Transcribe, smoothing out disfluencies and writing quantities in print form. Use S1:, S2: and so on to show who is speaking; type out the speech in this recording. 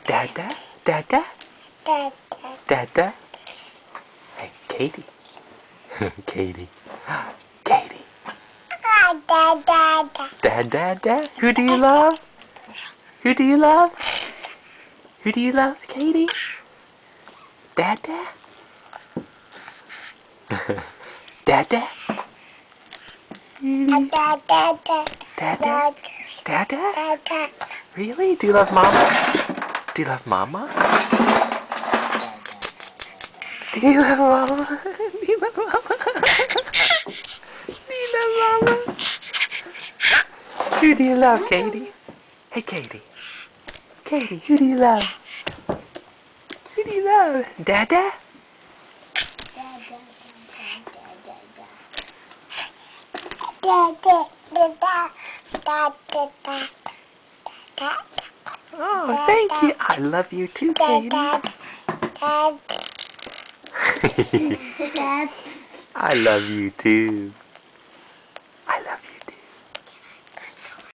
S1: Dada? Dada? Dada? Hey, Katie. Katie. Katie. Dada? Who do you love? Who do you love? Who do you love, Katie? Dada? Dada? Dada? Dada? Really? Do you love Mama? Do you love Mama? Do you love Mama? Do you love Mama? Do you love Mama? Who do you love, Katie? Hey, Katie. Katie, who do you love? Who do you love? Dada? Oh, thank you. I love you too, Katie. I love you too.